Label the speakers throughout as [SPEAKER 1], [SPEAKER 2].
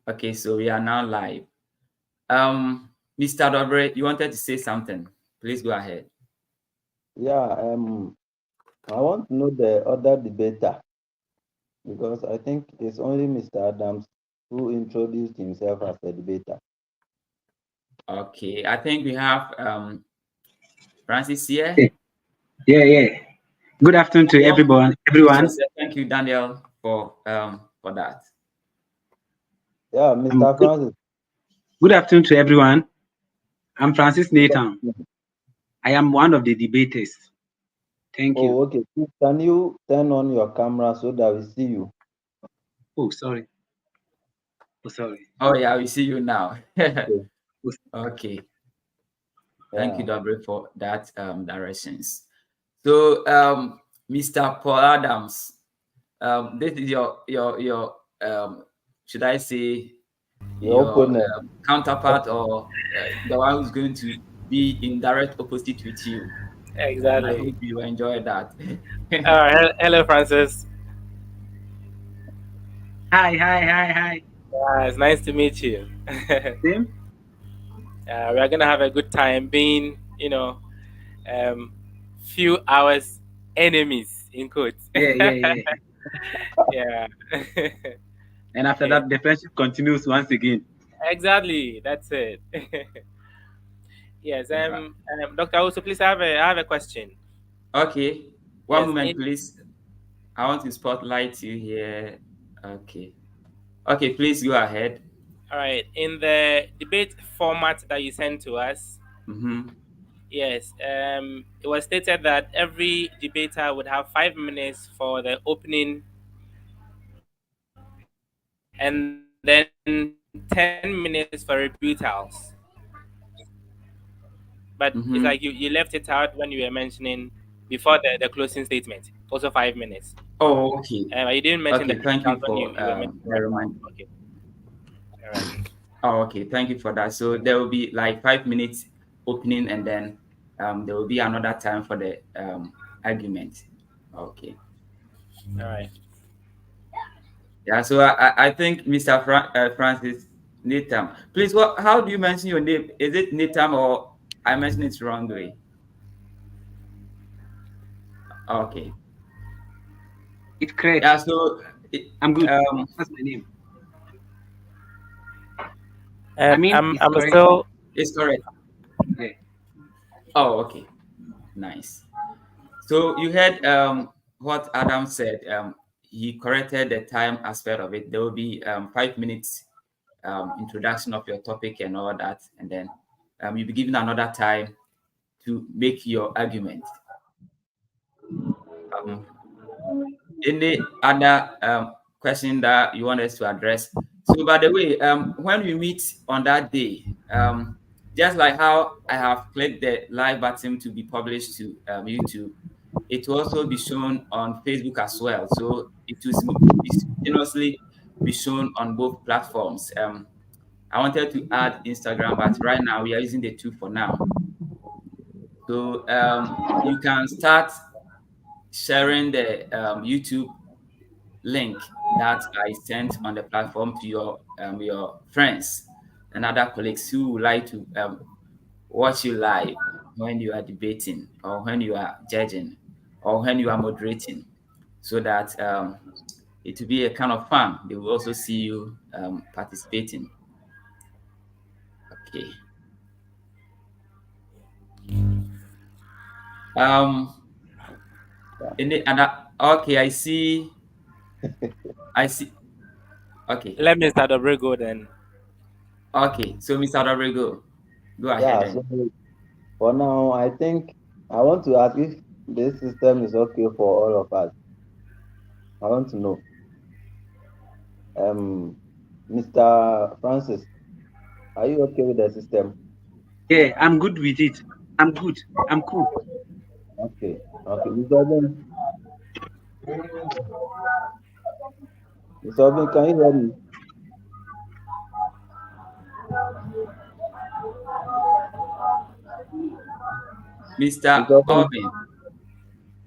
[SPEAKER 1] Okay, so we are now live. Mr. Dobre, you wanted to say something. Please go ahead.
[SPEAKER 2] Yeah, I want to know the other debater because I think it's only Mr. Adams who introduced himself as a debater.
[SPEAKER 1] Okay, I think we have Francis here.
[SPEAKER 3] Yeah. Good afternoon to everyone.
[SPEAKER 1] Thank you, Daniel, for that.
[SPEAKER 2] Yeah, Mr. Francis.
[SPEAKER 3] Good afternoon to everyone. I'm Francis Nathan. I am one of the debaters. Thank you.
[SPEAKER 2] Oh, okay. Please, can you turn on your camera so that we see you?
[SPEAKER 3] Oh, sorry.
[SPEAKER 1] Oh, yeah, we see you now.
[SPEAKER 2] Okay.
[SPEAKER 1] Okay. Thank you,
[SPEAKER 2] Yeah.
[SPEAKER 1] Dobre, for that directions. So, Mr. Paul Adams, this is your should I say
[SPEAKER 2] Your
[SPEAKER 1] your
[SPEAKER 2] opponent.
[SPEAKER 1] counterpart, or the one who's going to be in direct opposite with you. I
[SPEAKER 4] Exactly.
[SPEAKER 1] hope you enjoy that.
[SPEAKER 4] Hello, Francis.
[SPEAKER 3] Hi.
[SPEAKER 4] It's nice to meet you.
[SPEAKER 3] Same?
[SPEAKER 4] We are gonna have a good time being, few hours enemies in quotes.
[SPEAKER 3] Yeah.
[SPEAKER 4] Yeah.
[SPEAKER 3] And after that, the friendship continues once again.
[SPEAKER 4] Exactly. That's it. Yes. Doctor, also please I have a question.
[SPEAKER 1] Okay, one
[SPEAKER 4] Yes.
[SPEAKER 1] moment, please. I want to spotlight you here. Okay, please go ahead.
[SPEAKER 4] All right. In the debate format that you sent to us,
[SPEAKER 1] Mm-hmm.
[SPEAKER 4] yes, it was stated that every debater would have 5 minutes for the opening and then 10 minutes for rebuttals. But it's
[SPEAKER 1] Mm-hmm.
[SPEAKER 4] like you left it out when you were mentioning before the closing statement, also 5 minutes.
[SPEAKER 1] Oh, okay.
[SPEAKER 4] You didn't mention the
[SPEAKER 1] Okay, thank you
[SPEAKER 4] rebuttals when
[SPEAKER 1] for
[SPEAKER 4] you were mentioning
[SPEAKER 1] the
[SPEAKER 4] right now.
[SPEAKER 1] reminder.
[SPEAKER 4] Okay, all right.
[SPEAKER 1] Oh, okay, thank you for that. So there will be like 5 minutes opening, and then there will be another time for the argument. Okay.
[SPEAKER 4] All right.
[SPEAKER 1] Yeah, so I think Mr. Francis Nitam. Please, how do you mention your name? Is it Nitam, or I mentioned it wrongly? Okay.
[SPEAKER 3] It's correct.
[SPEAKER 1] Yeah, so
[SPEAKER 3] I'm good.
[SPEAKER 1] um
[SPEAKER 3] That's my name. I mean,
[SPEAKER 4] I'm
[SPEAKER 3] it's
[SPEAKER 4] I'm
[SPEAKER 3] correct.
[SPEAKER 4] still
[SPEAKER 1] it's correct.
[SPEAKER 3] Yeah.
[SPEAKER 1] Oh, okay. Nice. So you heard what Adam said. He corrected the time aspect of it. There will be 5 minutes introduction of your topic and all that, and then you'll be given another time to make your argument. Um, any other question that you want us to address? So, by the way, when we meet on that day, just like how I have clicked the live button to be published to YouTube, it will also be shown on Facebook as well. So it will simultaneously be shown on both platforms. I wanted to add Instagram, but right now we are using the two for now. So you can start sharing the YouTube link that I sent on the platform to your friends and other colleagues who would like to watch you live when you are debating, or when you are judging, or when you are moderating, so that it will be a kind of fun. They will also see you participating. Okay. Um. Any other? Okay, I see. I see. Okay.
[SPEAKER 4] let Mr. Dobrego then.
[SPEAKER 1] Okay. So, Mr. Rodrigo, go ahead
[SPEAKER 2] Yeah,
[SPEAKER 1] then.
[SPEAKER 2] so for now, I think I want to ask if this system is okay for all of us. I want to know. Mr. Francis, are you okay with the system?
[SPEAKER 3] Yeah, I'm good with it. I'm good. I'm cool.
[SPEAKER 2] Okay. Okay. Mr. Obin, can you hear me?
[SPEAKER 1] Mr.
[SPEAKER 2] Mr. Obin.
[SPEAKER 1] Orbin.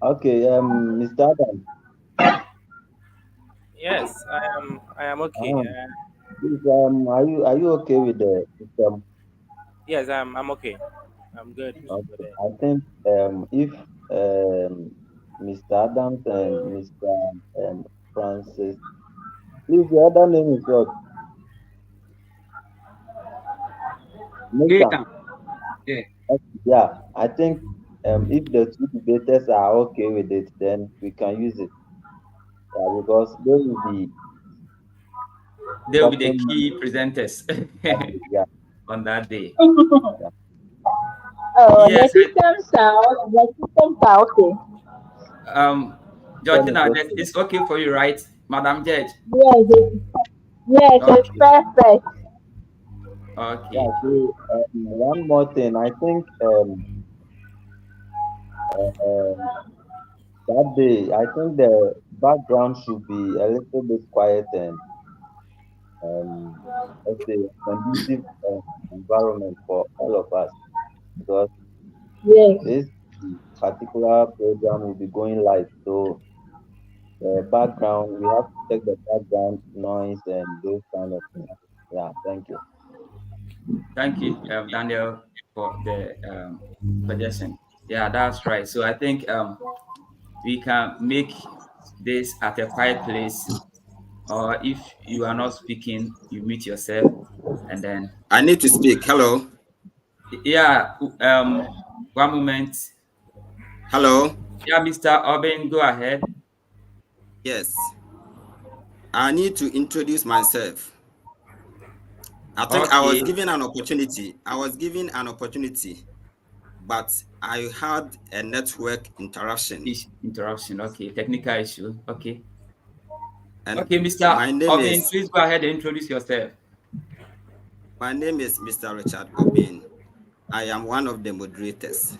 [SPEAKER 2] Okay. Mr. Adam.
[SPEAKER 4] Yes, I am. I am okay.
[SPEAKER 2] Ah, Please, are you okay with the system?
[SPEAKER 4] Yes, I'm okay. I'm good with
[SPEAKER 2] Okay.
[SPEAKER 4] it.
[SPEAKER 2] I think if Mr. Adams and Mr. Francis, please, your other name is what? Nathan.
[SPEAKER 3] Nathan. Yeah.
[SPEAKER 2] Okay, yeah, I think if the two debaters are okay with it, then we can use it. Yeah, because they will be
[SPEAKER 1] They will be the
[SPEAKER 2] talking.
[SPEAKER 1] key presenters
[SPEAKER 2] Yeah,
[SPEAKER 1] on that day.
[SPEAKER 2] yeah.
[SPEAKER 5] Oh,
[SPEAKER 1] Yes.
[SPEAKER 5] the systems are okay.
[SPEAKER 2] Then it's
[SPEAKER 1] Georgina,
[SPEAKER 2] okay.
[SPEAKER 1] it's okay for you, right, Madam Judge?
[SPEAKER 5] Yes, yes, it's
[SPEAKER 1] Okay.
[SPEAKER 5] perfect.
[SPEAKER 2] Yeah.
[SPEAKER 1] Okay.
[SPEAKER 2] So one more thing, I think um, that day, I think the background should be a little bit quiet and let's say conducive environment for all of us because
[SPEAKER 5] Yes,
[SPEAKER 2] this particular program will be going live. So the background, we have to check the background noise and those kind of things. Yeah, thank you.
[SPEAKER 1] Thank you, Daniel, for the suggestion. Yeah, that's right. So I think we can make this at a quiet place, or if you are not speaking, you mute yourself, and then
[SPEAKER 6] I need to speak. Hello.
[SPEAKER 1] yeah, one moment.
[SPEAKER 6] Hello.
[SPEAKER 1] Yeah, Mr. Obin, go ahead.
[SPEAKER 6] Yes. I need to introduce myself. I think I was
[SPEAKER 1] Okay,
[SPEAKER 6] given an opportunity. I was given an opportunity, but I had a network interruption.
[SPEAKER 1] interruption. Okay, technical issue. Okay,
[SPEAKER 6] And
[SPEAKER 1] okay, Mr.
[SPEAKER 6] my name
[SPEAKER 1] Obin,
[SPEAKER 6] is
[SPEAKER 1] please go ahead and introduce yourself.
[SPEAKER 6] Mr. Richard Obin. I am one of the moderators.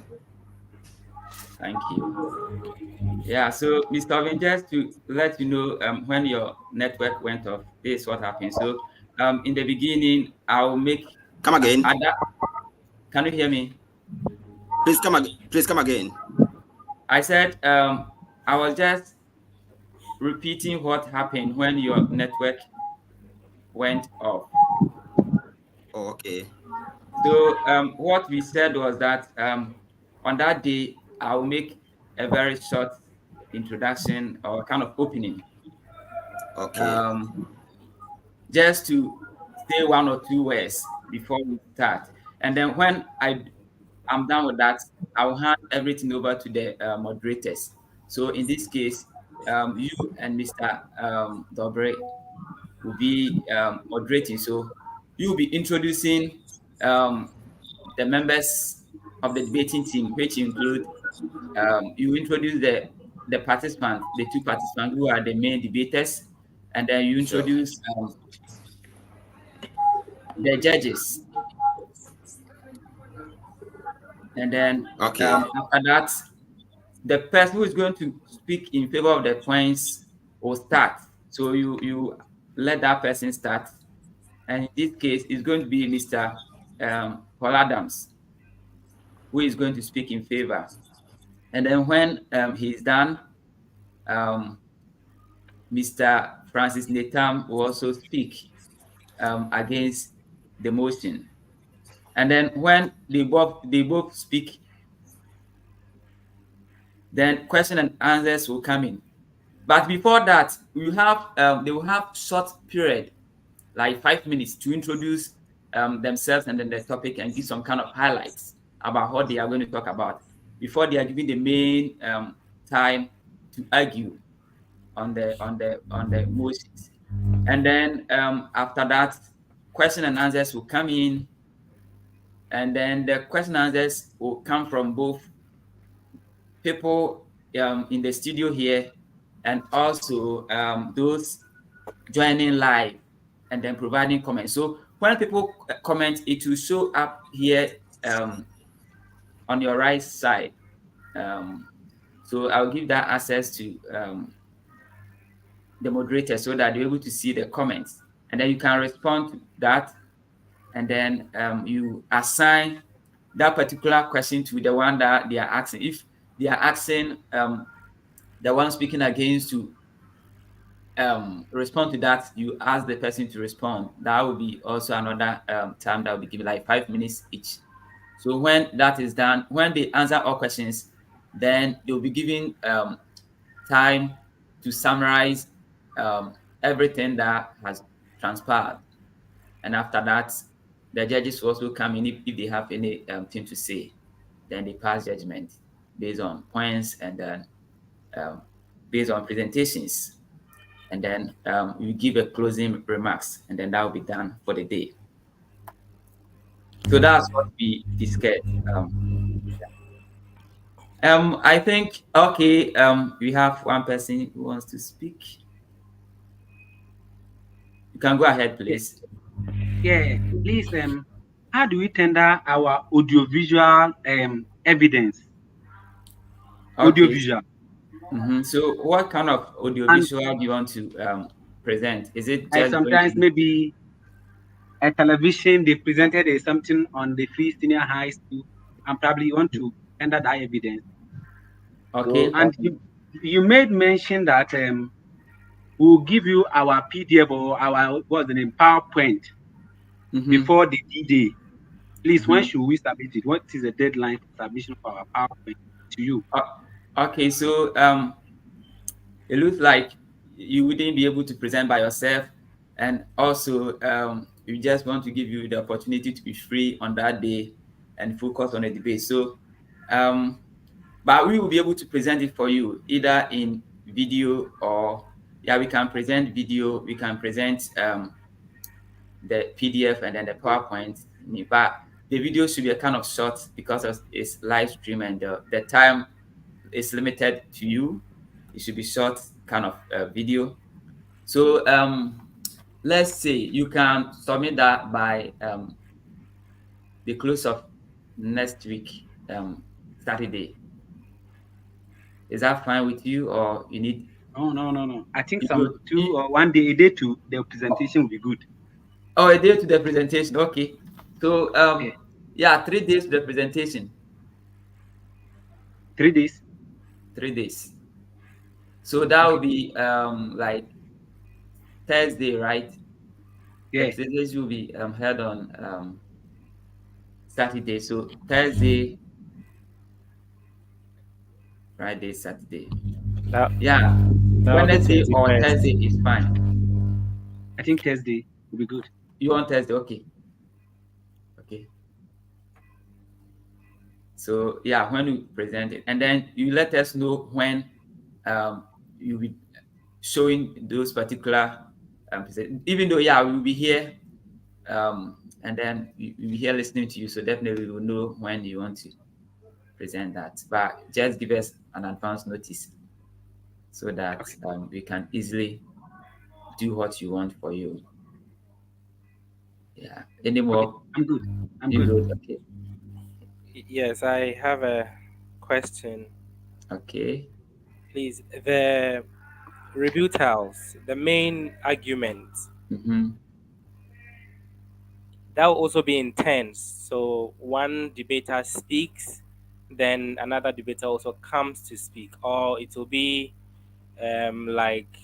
[SPEAKER 1] Thank you. Yeah, so Mr. Ovin, just to let you know, when your network went off, this is what happened. So, in the beginning, I'll make
[SPEAKER 6] Come again.
[SPEAKER 1] Ada. Can you hear me?
[SPEAKER 6] Please come again.
[SPEAKER 1] I said, I was just repeating what happened when your network went off.
[SPEAKER 6] Oh, okay.
[SPEAKER 1] So, what we said was that on that day, I'll make a very short introduction or kind of opening.
[SPEAKER 6] Okay.
[SPEAKER 1] Um, just to say one or two words before we start. And then when I'm done with that, I'll hand everything over to the moderators. So in this case, you and Mr. Dobre will be moderating. So you will be introducing um, the members of the debating team, which include you introduce the participants, the two participants who are the main debaters, and then you
[SPEAKER 6] Sure.
[SPEAKER 1] introduce the judges, and then
[SPEAKER 6] Okay.
[SPEAKER 1] after that, the person who is going to speak in favor of the points will start. So you let that person start, and in this case, it's going to be Mr. Paul Adams who is going to speak in favor. And then when he's done, um, Mr. Francis Netam will also speak against the motion. And then when they both speak, then question and answers will come in. But before that, we have they will have short period, like 5 minutes, to introduce themselves and then the topic and give some kind of highlights about what they are going to talk about before they are given the main time to argue on the motions. And then after that, question and answers will come in, and then the question and answers will come from both people in the studio here and also those joining live and then providing comments. So when people comment, it will show up here on your right side. So I'll give that access to the moderator so that they're able to see the comments. And then you can respond to that. And then you assign that particular question to the one that they are asking. If they are asking the one speaking against to respond to that, you ask the person to respond. That will be also another time that will be given, like 5 minutes each. So when that is done, when they answer all questions, then they'll be given time to summarize everything that has transpired. And after that, the judges will also come in if they have any thing to say. Then they pass judgment based on points and then um, based on presentations. And then we give a closing remarks, and then that will be done for the day. So that's what we discussed. Um, I think okay. We have one person who wants to speak. You can go ahead,
[SPEAKER 3] Yeah,
[SPEAKER 1] please.
[SPEAKER 3] yeah. Please, how do we tender our audiovisual evidence?
[SPEAKER 1] Okay.
[SPEAKER 3] Audiovisual.
[SPEAKER 1] So, what kind of
[SPEAKER 3] And
[SPEAKER 1] audiovisual do you want to present? Is it
[SPEAKER 3] I
[SPEAKER 1] just going to
[SPEAKER 3] sometimes
[SPEAKER 1] be
[SPEAKER 3] maybe a television they presented something on the free senior high school, and probably you want to tender that evidence.
[SPEAKER 1] okay?
[SPEAKER 2] So,
[SPEAKER 3] And you made mention that we'll give you our PDF or our what's the name PowerPoint
[SPEAKER 1] Mm-hmm.
[SPEAKER 3] before the D-Day. Please, when
[SPEAKER 1] Mm-hmm.
[SPEAKER 3] should we submit it? What is the deadline for submission for our PowerPoint to you?
[SPEAKER 1] Okay, so it looks like you wouldn't be able to present by yourself, and also we just want to give you the opportunity to be free on that day and focus on the debate. So, but we will be able to present it for you either in video or yeah, we can present video, we can present the PDF and then the PowerPoint. But the video should be a kind of short because it's live stream and the time is limited to you. It should be short kind of video. So let's say you can submit that by the close of next week, Saturday. Is that fine with you, or you need
[SPEAKER 3] No, no, no, no. I think some
[SPEAKER 1] you,
[SPEAKER 3] 2 or 1 day, a day to the presentation will be good.
[SPEAKER 1] oh, a day to the presentation? Okay. So
[SPEAKER 3] Yeah.
[SPEAKER 1] yeah, 3 days to the presentation.
[SPEAKER 3] 3 days.
[SPEAKER 1] 3 days. So that will
[SPEAKER 3] Okay.
[SPEAKER 1] be like Thursday, right? The
[SPEAKER 3] Yeah.
[SPEAKER 1] presentation will be held on Saturday. So Thursday, Friday, Saturday.
[SPEAKER 4] That
[SPEAKER 1] Yeah,
[SPEAKER 4] that'll be
[SPEAKER 1] Wednesday or
[SPEAKER 4] 21st.
[SPEAKER 1] Thursday is fine.
[SPEAKER 3] I think Thursday will be good.
[SPEAKER 1] You want Thursday? Okay. Okay. So yeah, when you present it, and then you let us know when you will be showing those particular even though yeah, we will be here and then we'll be here listening to you. So definitely we will know when you want to present that. But just give us an advance notice so that
[SPEAKER 3] Okay.
[SPEAKER 1] we can easily do what you want for you. Yeah. Any
[SPEAKER 3] Okay.
[SPEAKER 1] more?
[SPEAKER 3] I'm good. I'm
[SPEAKER 1] You
[SPEAKER 3] good.
[SPEAKER 1] good? Okay.
[SPEAKER 4] Yes, I have a question.
[SPEAKER 1] Okay.
[SPEAKER 4] Please, the rebuttals, the main argument,
[SPEAKER 1] Mm-hmm.
[SPEAKER 4] that will also be in turns. So one debater speaks, then another debater also comes to speak, or it will be like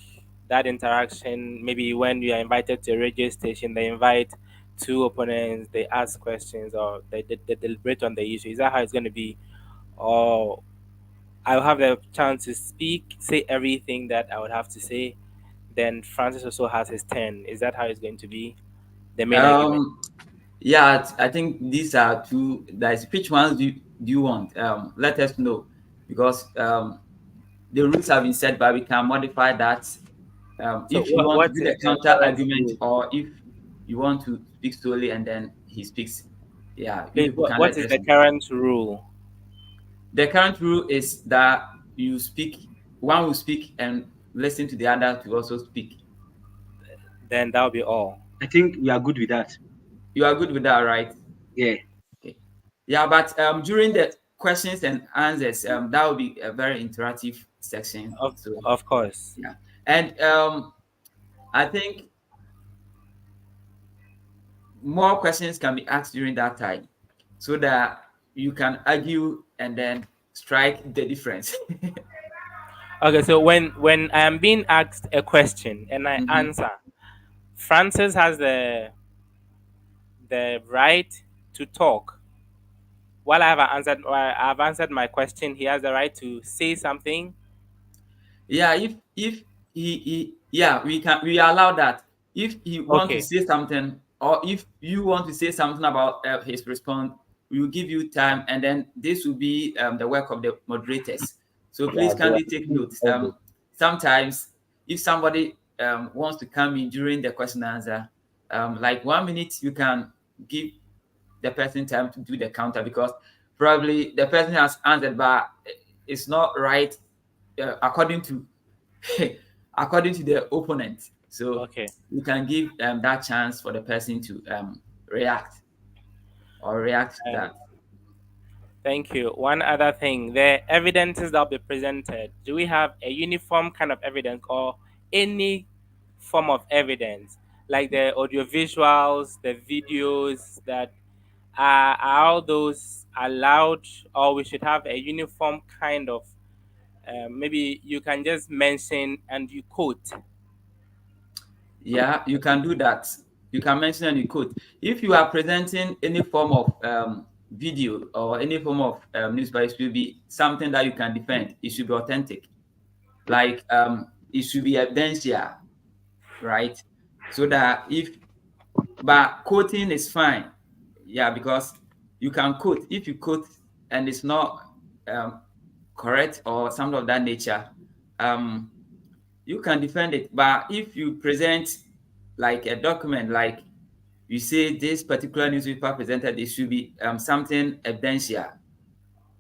[SPEAKER 4] that interaction. Maybe when you are invited to a radio station, they invite two opponents, they ask questions, or they deliberate on the issue. Is that how it's going to be? Or I'll have the chance to speak, say everything that I would have to say. Then Francis also has his turn. Is that how it's going to be? The main argument.
[SPEAKER 1] Yeah, I think these are two. That's which ones do you want? Let us know because the rules have been set, but we can modify that.
[SPEAKER 4] So
[SPEAKER 1] If you want to
[SPEAKER 4] what
[SPEAKER 1] do
[SPEAKER 4] is
[SPEAKER 1] the
[SPEAKER 4] the
[SPEAKER 1] counter
[SPEAKER 4] current
[SPEAKER 1] argument,
[SPEAKER 4] rule?
[SPEAKER 1] or if you want to speak slowly and then he speaks, yeah, you
[SPEAKER 4] Please,
[SPEAKER 1] people can
[SPEAKER 4] what
[SPEAKER 1] let
[SPEAKER 4] is
[SPEAKER 1] us
[SPEAKER 4] the
[SPEAKER 1] know.
[SPEAKER 4] current rule?
[SPEAKER 1] The current rule is that you speak, one will speak and listen to the other to also speak.
[SPEAKER 4] Then that'll be all.
[SPEAKER 3] I think we are good with that.
[SPEAKER 1] You are good with that, right?
[SPEAKER 3] Yeah.
[SPEAKER 1] Okay. Yeah, but during the questions and answers, that will be a very interactive section.
[SPEAKER 4] Of
[SPEAKER 1] So
[SPEAKER 4] of course.
[SPEAKER 1] yeah, and I think more questions can be asked during that time, so that you can argue and then strike the difference.
[SPEAKER 4] Okay, so when I am being asked a question and I
[SPEAKER 1] Mhm.
[SPEAKER 4] answer, Francis has the right to talk. While I have answered my question, he has the right to say something.
[SPEAKER 1] Yeah, if yeah, we allow that. If he want to
[SPEAKER 4] Okay,
[SPEAKER 1] say something, or if you want to say something about his response, we will give you time, and then this will be the work of the moderators. So please
[SPEAKER 2] Yeah, so
[SPEAKER 1] kindly take notes. Sometimes if somebody wants to come in during the question and answer, like 1 minute, you can give the person time to do the counter, because probably the person has answered, but it's not right according to according to the opponent. So
[SPEAKER 4] okay.
[SPEAKER 1] you can give that chance for the person to react or react to
[SPEAKER 4] Um,
[SPEAKER 1] that.
[SPEAKER 4] Thank you. One other thing, the evidences that will be presented, do we have a uniform kind of evidence or any form of evidence, like the audio visuals, the videos, that are all those allowed, or we should have a uniform kind of, maybe you can just mention and you quote.
[SPEAKER 1] Yeah, you can do that. You can mention any quote. If you are presenting any form of video or any form of newspaper, it should be something that you can defend. It should be authentic. Like it should be evidential, right? So that if but quoting is fine. Yeah, because you can quote. If you quote and it's not um, correct or something of that nature, um, you can defend it. But if you present like a document, like you say this particular newspaper presented, it should be something evidential.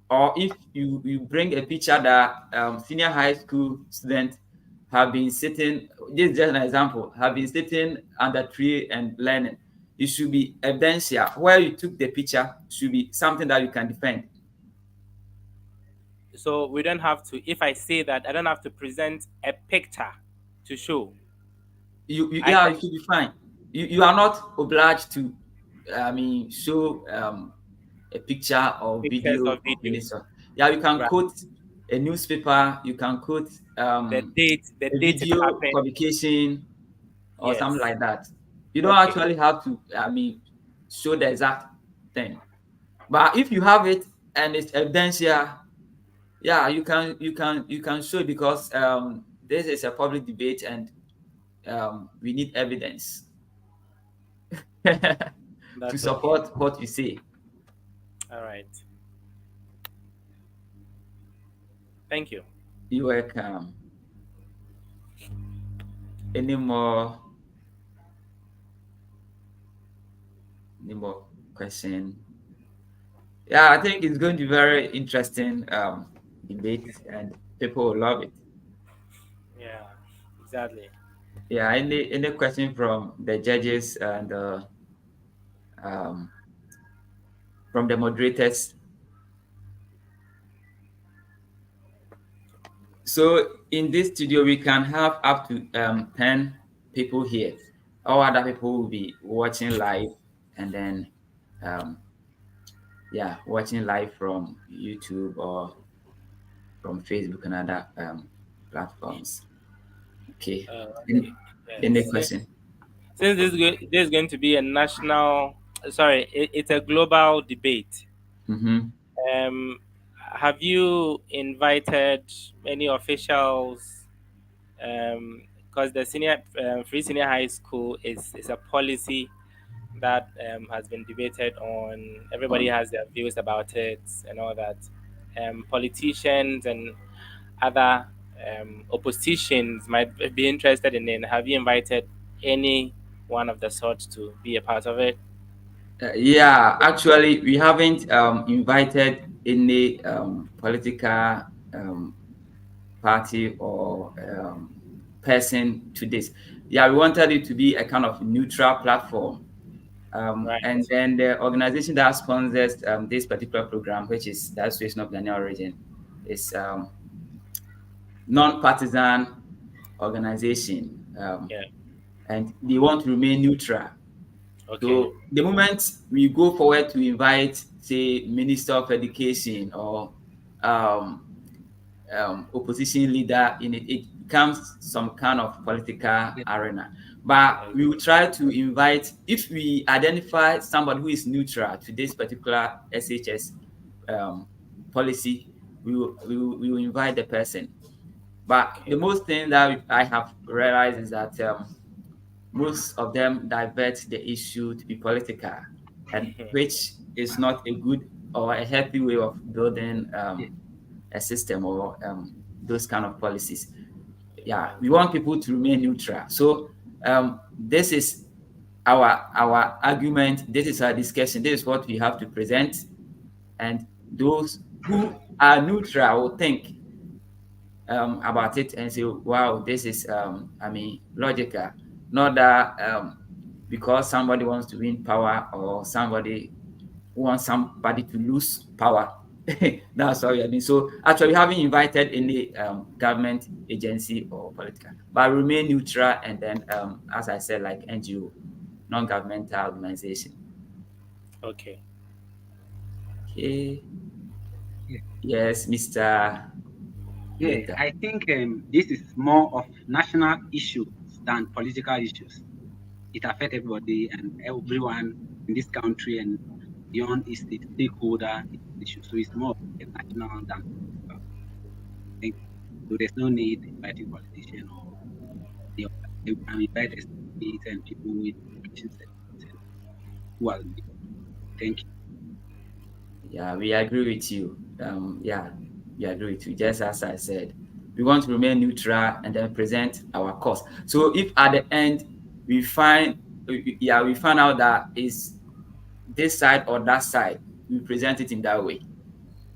[SPEAKER 1] Or if you bring a picture that senior high school students have been sitting, this is just an example, have been sitting under tree and learning, it should be evidential. Where you took the picture should be something that you can defend.
[SPEAKER 4] So we don't have to, if I say that, I don't have to present a picture to show. I
[SPEAKER 1] Yeah,
[SPEAKER 4] can
[SPEAKER 1] it should be fine. You are not obliged to show a picture or
[SPEAKER 4] pictures
[SPEAKER 1] video
[SPEAKER 4] or
[SPEAKER 1] of any
[SPEAKER 4] videos.
[SPEAKER 1] sort. Yeah, you can
[SPEAKER 4] Right.
[SPEAKER 1] quote a newspaper, you can quote
[SPEAKER 4] The
[SPEAKER 1] a
[SPEAKER 4] date it
[SPEAKER 1] video
[SPEAKER 4] happened.
[SPEAKER 1] publication or something
[SPEAKER 4] Yes.
[SPEAKER 1] like that. You don't
[SPEAKER 4] Okay.
[SPEAKER 1] actually have to, show the exact thing. But if you have it and it's evidential, yeah, you can show it, because this is a public debate and we need evidence to
[SPEAKER 4] That's okay.
[SPEAKER 1] support what you say.
[SPEAKER 4] All right. Thank you.
[SPEAKER 1] You welcome. Any more? Any more question? Yeah, I think it's going to be very interesting debate, and people will love it.
[SPEAKER 4] Yeah. Exactly.
[SPEAKER 1] Yeah, any question from the judges and um, from the moderators? So in this studio, we can have up to 10 people here. All other people will be watching live, and then um, yeah, watching live from YouTube or from Facebook and other platforms. Okay.
[SPEAKER 4] Okay.
[SPEAKER 1] Any
[SPEAKER 4] Yes.
[SPEAKER 1] question?
[SPEAKER 4] Since this is going to be a national, sorry, it's a global debate.
[SPEAKER 1] Mm-hmm.
[SPEAKER 4] Um, have you invited any officials? Because the senior free senior high school is a policy that has been debated on. Everybody has their views about it and all that. Politicians and other oppositions might be interested in it. Have you invited any one of the sorts to be a part of it?
[SPEAKER 1] Yeah, actually, we haven't invited any political party or person to this. Yeah, we wanted it to be a kind of neutral platform. And
[SPEAKER 4] Right.
[SPEAKER 1] then the organization that sponsors this particular program, which is the Association of Ghanaian Origin, is non-partisan organization,
[SPEAKER 4] Yeah.
[SPEAKER 1] and they want to remain neutral.
[SPEAKER 4] Okay.
[SPEAKER 1] So the moment we go forward to invite, say, Minister of Education or um, opposition leader in it, it becomes some kind of political arena. But we will try to invite, if we identify somebody who is neutral to this particular SHS um, policy, we will invite the person. But the
[SPEAKER 4] Okay.
[SPEAKER 1] most thing that I have realized is that most of them divert the issue to be political, and which is not a good or a healthy way of building a system or those kind of policies. Yeah, we want people to remain neutral. So this is our argument. This is our discussion. This is what we have to present, and those who are neutral will think about it and say, "Wow, this is logical." Not that because somebody wants to win power or somebody wants somebody to lose power. That's all we are doing. So actually, we haven't invited any government agency or political, but remain neutral. And then, as I said, like NGO, non-governmental organization.
[SPEAKER 4] Okay.
[SPEAKER 1] Okay.
[SPEAKER 3] Yeah,
[SPEAKER 1] Yes, Mr.
[SPEAKER 3] yeah.
[SPEAKER 1] Later.
[SPEAKER 3] I think this is more of national issues than political issues. It affects everybody and everyone in this country and beyond is the stakeholder issue. So it's more of a national than political. I think so. There's no need inviting politician or the you can invite estates and people with information services and who are. Thank you.
[SPEAKER 1] Yeah, we agree with you. Yeah, we agree with you. Just as I said, we want to remain neutral and then present our cause. So if at the end we find, yeah, we find out that is this side or that side, we present it in that way,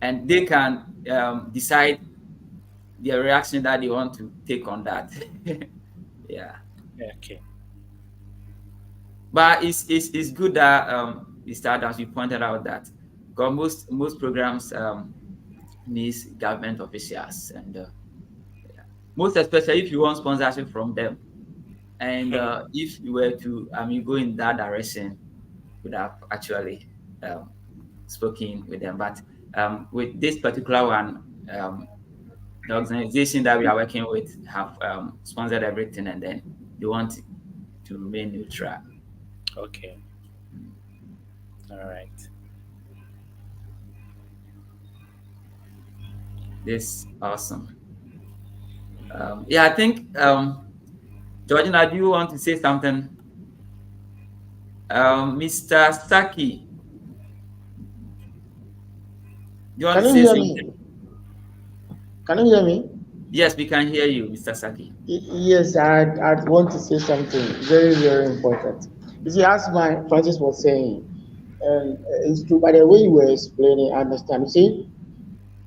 [SPEAKER 1] and they can decide their reaction that they want to take on that. Yeah,
[SPEAKER 4] Okay.
[SPEAKER 1] but it's good that Mr. Adams, you pointed out that because most programs needs government officials, and most especially if you want sponsorship from them. And if you were to, go in that direction, would have actually um, spoken with them. But with this particular one, the organization that we are working with have sponsored everything, and then they want to remain neutral.
[SPEAKER 4] Okay. All right.
[SPEAKER 1] This awesome. Yeah, I think Georgina, do you want to say something? Mr. Saki, do you want
[SPEAKER 7] Can
[SPEAKER 1] to
[SPEAKER 7] you
[SPEAKER 1] say
[SPEAKER 7] hear
[SPEAKER 1] something?
[SPEAKER 7] me? Can you hear me?
[SPEAKER 1] Yes, we can hear you, Mr. Saki.
[SPEAKER 7] Yes, I'd want to say something very, very important. You see, as my Francis was saying, and it's true, by the way you were explaining, I understand. You see,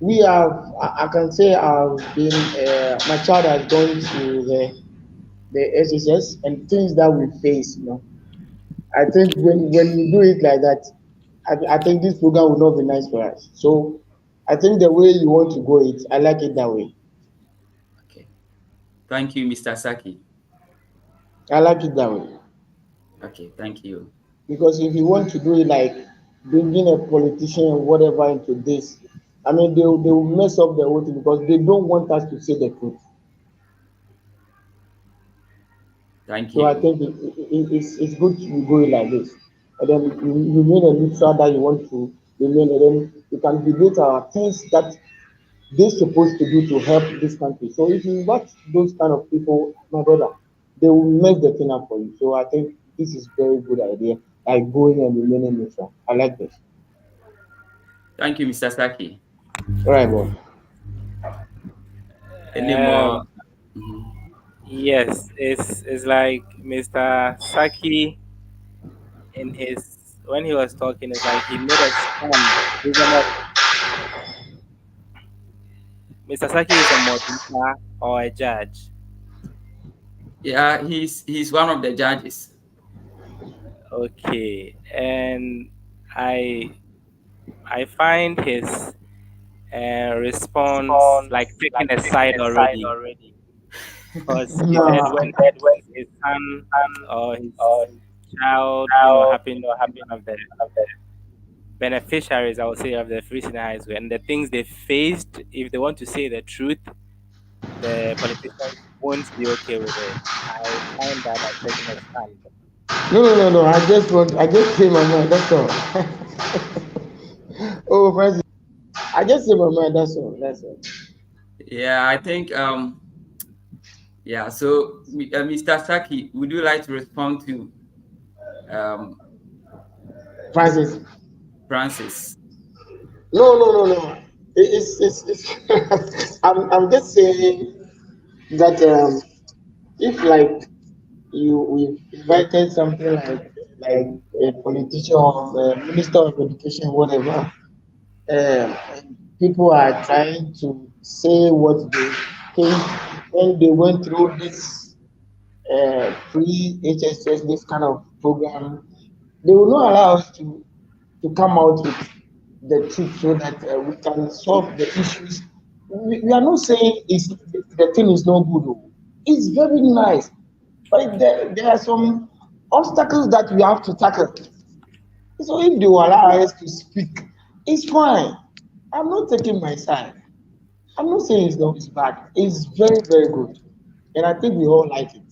[SPEAKER 7] we have, I can say I've been, my child has gone to the SHS and things that we face, I think when you do it like that, I think this program will not be nice for us. So I think the way you want to go it, I like it that way.
[SPEAKER 1] Okay. Thank you, Mr. Saki.
[SPEAKER 7] I like it that way.
[SPEAKER 1] Okay, thank you.
[SPEAKER 7] Because if you want to do it like bringing a politician or whatever into this, I mean, they will mess up the whole thing because they don't want us to say the truth.
[SPEAKER 1] Thank
[SPEAKER 7] So I
[SPEAKER 1] you.
[SPEAKER 7] think it's good to go it like this. And then you mean a neutral that you want to remain, and then you can debate our things that they're supposed to do to help this country. So if you invite those kind of people, my brother, they will make the thing up for you. So I think this is very good idea, like going and remaining neutral. I like this.
[SPEAKER 1] Thank you, Mr. Saki.
[SPEAKER 7] All right, boy.
[SPEAKER 1] Any more?
[SPEAKER 4] Um.
[SPEAKER 1] Mhm.
[SPEAKER 4] Yes, it's like Mr. Saki in his when he was talking. It's like he made a stand. Mr. Saki is a moderator or a judge.
[SPEAKER 1] Yeah, he's one of the judges.
[SPEAKER 4] Okay, and I I find his response like taking a side already, because he said
[SPEAKER 7] Nah,
[SPEAKER 4] when his son or his child, happened to be one of the beneficiaries, I would say, of the free senior high school and the things they faced. If they want to say the truth, the politicians won't be okay with it. I find that as taking a stand.
[SPEAKER 7] No, no, no, no. I just say my mind. That's all. Oh, Francis, I just say my mind. That's all. That's all.
[SPEAKER 1] Yeah, I think yeah. So, Mr. Saki, would you like to respond to um,
[SPEAKER 7] Francis.
[SPEAKER 1] Francis?
[SPEAKER 7] No, no, no, no. It's I'm just saying that if like we invited something like a politician or a minister of education, whatever, and people are trying to say what they think when they went through this free HSS, this kind of program, they will not allow us to come out with the truth so that we can solve the issues. We are not saying the thing is no good. Oh. It's very nice, but there are some obstacles that we have to tackle. So if they will allow us to speak, it's fine. I'm not taking my side. I'm not saying it's bad. It's very, very good. And I think we all like it.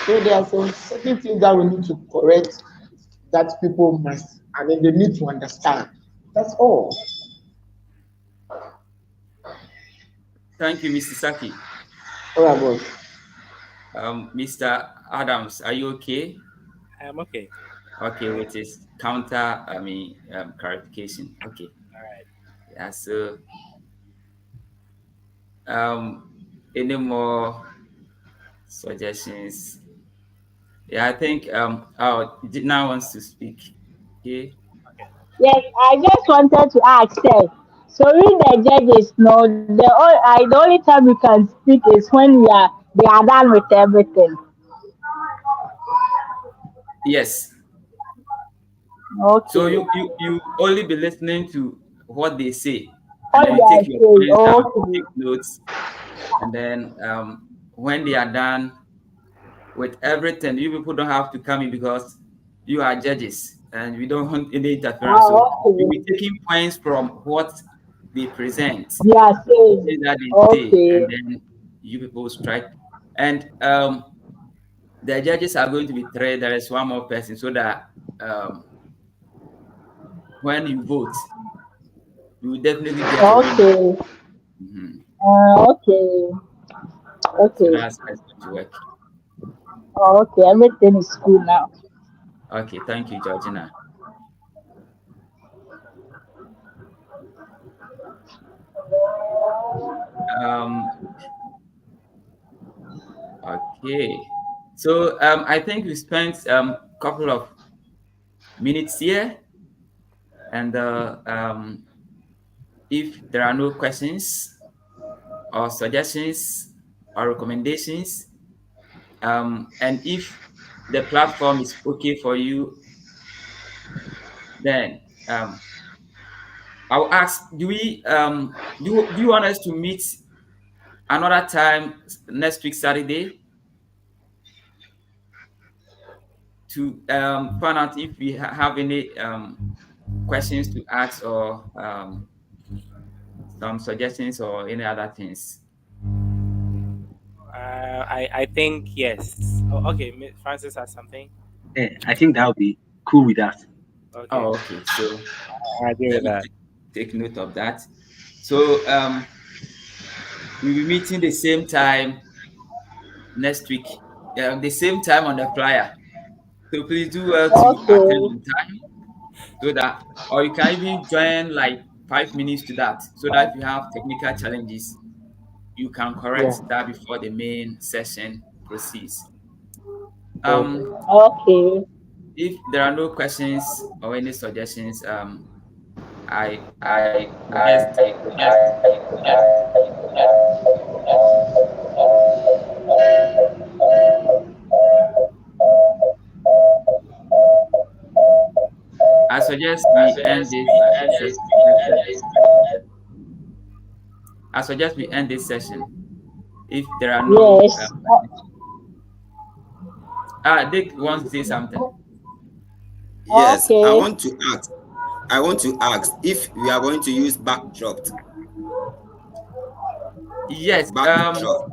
[SPEAKER 7] So there are some certain things that we need to correct that people must, I mean, they need to understand. That's all.
[SPEAKER 1] Thank you, Mr. Saki.
[SPEAKER 7] All right, boss.
[SPEAKER 1] Mr. Adams, are you okay?
[SPEAKER 4] I'm okay.
[SPEAKER 1] Okay, with his counter, clarification. Okay.
[SPEAKER 4] All right.
[SPEAKER 1] Yeah, so um, any more suggestions? Yeah, I think Dina wants to speak. Okay.
[SPEAKER 4] Okay.
[SPEAKER 5] Yes, I just wanted to ask, so we the judges know the only time we can speak is when they are done with everything.
[SPEAKER 1] Yes. So
[SPEAKER 5] Okay.
[SPEAKER 1] you only be listening to what they say, and
[SPEAKER 5] What
[SPEAKER 1] then
[SPEAKER 5] they
[SPEAKER 1] you
[SPEAKER 5] are
[SPEAKER 1] take your
[SPEAKER 5] saying.
[SPEAKER 1] points down, take
[SPEAKER 5] Okay.
[SPEAKER 1] notes, and then when they are done with everything, you people don't have to come in because you are judges and we don't want any interference. So you'll be
[SPEAKER 5] Okay.
[SPEAKER 1] taking points from what they present,
[SPEAKER 5] They are saying.
[SPEAKER 1] things that they say, and
[SPEAKER 5] Okay.
[SPEAKER 1] then you people strike. And the judges are going to be three. There is one more person, so that um, when you vote, you will definitely get a winner.
[SPEAKER 5] Okay.
[SPEAKER 1] Mhm.
[SPEAKER 5] Okay.
[SPEAKER 1] So
[SPEAKER 5] Okay.
[SPEAKER 1] that's how it's going to work.
[SPEAKER 5] Okay. Everything is cool now.
[SPEAKER 1] Okay, thank you, Georgina. Um, okay. So I think we spent couple of minutes here, and if there are no questions or suggestions or recommendations, and if the platform is okay for you, then I'll ask: Do we do you want us to meet another time next week Saturday to find out if we have any questions to ask or some suggestions or any other things?
[SPEAKER 4] I think yes. Oh, okay. Francis has something.
[SPEAKER 3] I think that would be cool with us.
[SPEAKER 4] Okay.
[SPEAKER 1] Oh, okay. So
[SPEAKER 4] I agree
[SPEAKER 1] let
[SPEAKER 4] with
[SPEAKER 1] me
[SPEAKER 4] that.
[SPEAKER 1] take note of that. So we'll be meeting the same time next week, the same time on the flyer. So please do well to attend
[SPEAKER 5] Okay.
[SPEAKER 1] on time so that, or you can even join like 5 minutes to that, so that if you have technical challenges, you can
[SPEAKER 7] Yeah.
[SPEAKER 1] correct that before the main session proceeds.
[SPEAKER 7] Okay.
[SPEAKER 1] Um,
[SPEAKER 5] Okay.
[SPEAKER 1] if there are no questions or any suggestions, I suggest we end this I suggest we end this session if there are no.
[SPEAKER 5] Yes.
[SPEAKER 1] Dick wants to say something.
[SPEAKER 6] Yes, I
[SPEAKER 5] Okay.
[SPEAKER 6] want to ask. I want to ask if we are going to use backdropped.
[SPEAKER 1] Yes.
[SPEAKER 6] Backdrop.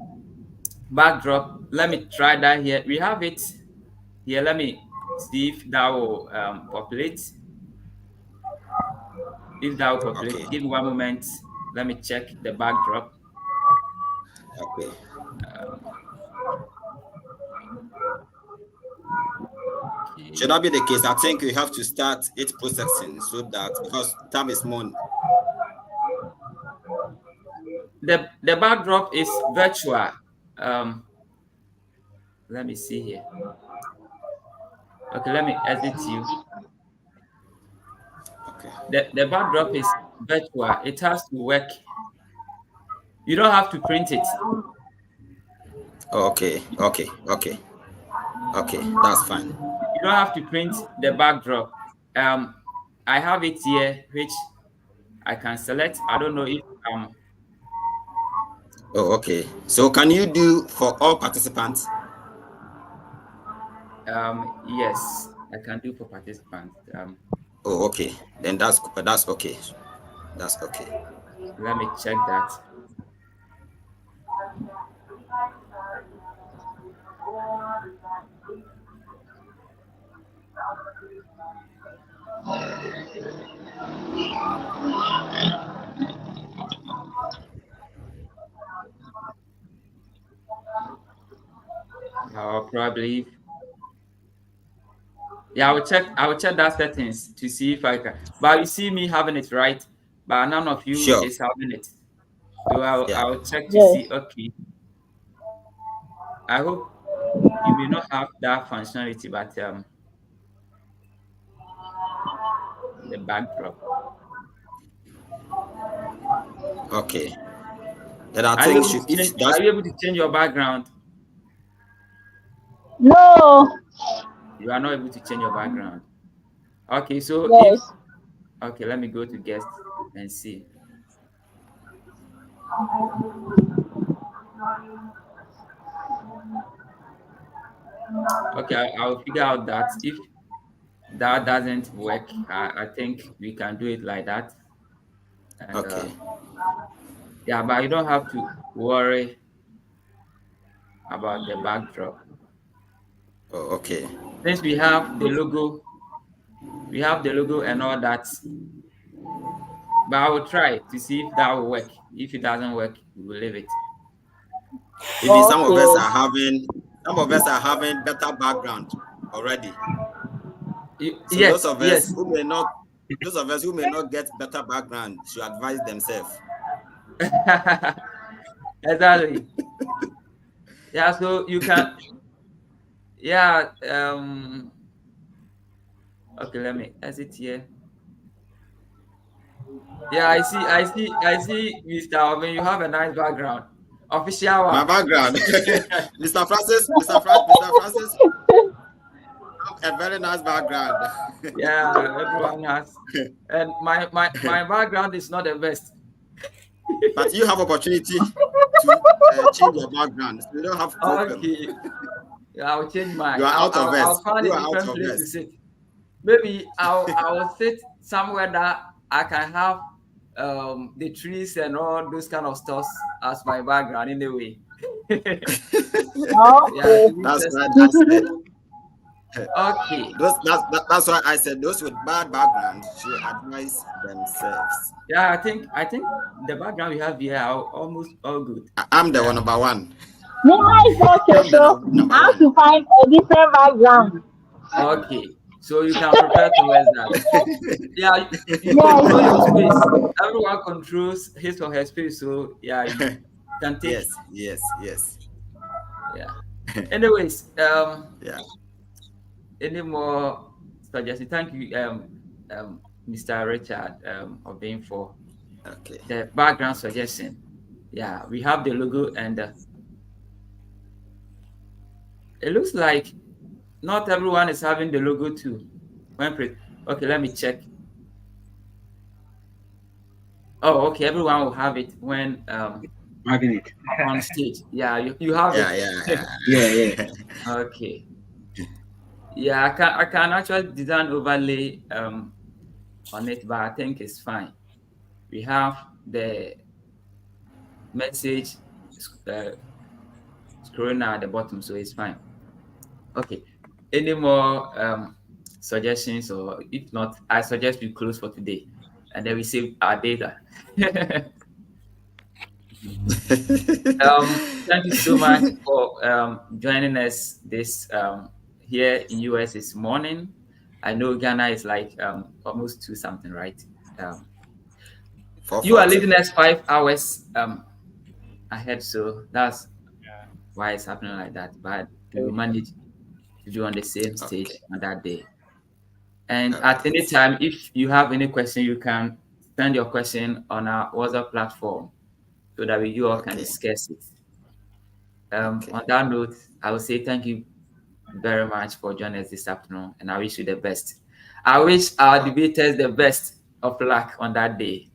[SPEAKER 1] Backdrop. Let me try that here. We have it here. Let me see if that will populate. If that will
[SPEAKER 6] Okay.
[SPEAKER 1] populate, give me one moment. Let me check the backdrop.
[SPEAKER 6] Okay. Should
[SPEAKER 1] Okay.
[SPEAKER 6] that be the case, I think we have to start it processing so that because time is money.
[SPEAKER 1] The backdrop is virtual. Um, let me see here. Okay, let me edit you.
[SPEAKER 6] Okay.
[SPEAKER 1] The backdrop is virtual. It has to work. You don't have to print it.
[SPEAKER 6] Okay. Okay. Okay. Okay. That's fine.
[SPEAKER 1] You don't have to print the backdrop. Um, I have it here, which I can select. I don't know if
[SPEAKER 6] Oh, okay. So can you do for all participants?
[SPEAKER 1] yes, I can do for participants.
[SPEAKER 6] Oh, okay. Then that's okay. That's okay.
[SPEAKER 1] Let me check that. I'll probably, yeah, I will check that settings to see if I can. But you see me having it right, but none of you
[SPEAKER 6] Sure.
[SPEAKER 1] is having it. So
[SPEAKER 6] Yeah.
[SPEAKER 1] I'll check to
[SPEAKER 5] Yes.
[SPEAKER 1] see. Okay, I hope you may not have that functionality, but the backdrop.
[SPEAKER 6] Okay. Then I think should if that's
[SPEAKER 1] Are you able to change your background?
[SPEAKER 5] No.
[SPEAKER 1] You are not able to change your background. Okay, so if
[SPEAKER 5] Yes.
[SPEAKER 1] okay, let me go to guest and see. Okay, I'll figure out that if that doesn't work, I think we can do it like that. And
[SPEAKER 6] okay.
[SPEAKER 1] yeah, but you don't have to worry about the backdrop.
[SPEAKER 6] Oh, okay.
[SPEAKER 1] Since we have the logo and all that. But I will try to see if that will work. If it doesn't work, we will leave it.
[SPEAKER 6] Even
[SPEAKER 5] Okay.
[SPEAKER 6] some of us are having better background already. So
[SPEAKER 1] Yes, yes.
[SPEAKER 6] those of us who may not get better background should advise themselves.
[SPEAKER 1] Exactly. Yeah, so you can, yeah. Okay, let me exit here. Yeah, I see, Mr. Alvin. You have a nice background. Official
[SPEAKER 6] My
[SPEAKER 1] one.
[SPEAKER 6] background, Mr. Francis, have a very nice background.
[SPEAKER 1] Yeah, everyone has. And my background is not the best.
[SPEAKER 6] But you have opportunity to change your background, so you don't have problem.
[SPEAKER 1] Okay. Yeah, I'll change
[SPEAKER 6] You
[SPEAKER 1] mine.
[SPEAKER 6] are out of
[SPEAKER 1] I'll
[SPEAKER 6] us.
[SPEAKER 1] find
[SPEAKER 6] You
[SPEAKER 1] a
[SPEAKER 6] are out
[SPEAKER 1] different
[SPEAKER 6] of
[SPEAKER 1] place to
[SPEAKER 6] us.
[SPEAKER 1] sit. Maybe I'll sit somewhere that I can have the trees and all those kind of stuff as my background in a way. Yeah,
[SPEAKER 5] Okay.
[SPEAKER 1] to be
[SPEAKER 6] That's why
[SPEAKER 1] interesting.
[SPEAKER 6] I said.
[SPEAKER 1] Okay.
[SPEAKER 6] That's why I said those with bad background should advise themselves.
[SPEAKER 1] Yeah, I think the background we have here are almost all good.
[SPEAKER 6] I'm the one
[SPEAKER 1] Yeah.
[SPEAKER 6] number one.
[SPEAKER 5] Mine is okay,
[SPEAKER 6] I'm the
[SPEAKER 5] so
[SPEAKER 6] number
[SPEAKER 5] I have
[SPEAKER 6] one.
[SPEAKER 5] to find a different background.
[SPEAKER 1] Okay. So you can prepare towards that. Yeah, you control your
[SPEAKER 5] Yes.
[SPEAKER 1] space. Everyone controls his or her space. So yeah, you can take,
[SPEAKER 6] Yes.
[SPEAKER 1] yeah. Anyways,
[SPEAKER 6] Yeah.
[SPEAKER 1] any more suggestions? Thank you, Mr. Richard, of being for
[SPEAKER 6] Okay.
[SPEAKER 1] the background suggestion. Yeah, we have the logo, and it looks like not everyone is having the logo too. Okay, let me check. Oh, okay, everyone will have it when
[SPEAKER 3] Having it.
[SPEAKER 1] on stage. Yeah, you have
[SPEAKER 6] Yeah,
[SPEAKER 1] it.
[SPEAKER 3] Yeah, yeah.
[SPEAKER 1] Okay. Yeah, I can actually design overlay on it, but I think it's fine. We have the message uh, scrolling at the bottom, so it's fine. Okay. Any more suggestions, or if not, I suggest we close for today, and then we save our data. Thank you so much for joining us this here in US this morning. I know Ghana is like almost 2 something, right? Um, you are
[SPEAKER 6] 4:40.
[SPEAKER 1] leading us 5 hours ahead, so that's
[SPEAKER 4] Yeah.
[SPEAKER 1] why it's happening like that. But we will
[SPEAKER 4] Okay.
[SPEAKER 1] manage to do on the same
[SPEAKER 6] Okay.
[SPEAKER 1] stage on that day. And at
[SPEAKER 6] Okay.
[SPEAKER 1] any time, if you have any question, you can send your question on our WhatsApp platform so that you all can
[SPEAKER 6] Okay.
[SPEAKER 1] discuss it.
[SPEAKER 6] Okay.
[SPEAKER 1] On that note, I will say thank you very much for joining us this afternoon, and I wish you the best. I wish our
[SPEAKER 6] Oh,
[SPEAKER 1] debaters the best of luck on that day,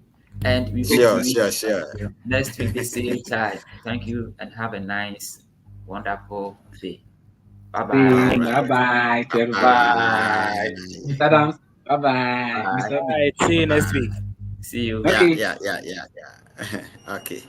[SPEAKER 1] and we hope to
[SPEAKER 6] sure,
[SPEAKER 1] meet
[SPEAKER 6] sure, sure.
[SPEAKER 1] next week the same time. Thank you, and have a nice, wonderful day. Bye
[SPEAKER 6] All
[SPEAKER 1] bye.
[SPEAKER 3] Same. Bye
[SPEAKER 6] right.
[SPEAKER 3] bye to everybody.
[SPEAKER 1] Bye.
[SPEAKER 6] Bye.
[SPEAKER 3] Mr. Adams. Bye bye.
[SPEAKER 1] Bye.
[SPEAKER 3] Mr. B.
[SPEAKER 4] All right. See you next week.
[SPEAKER 1] See you.
[SPEAKER 6] Yeah,
[SPEAKER 3] Okay.
[SPEAKER 6] yeah, yeah, yeah, yeah. Okay.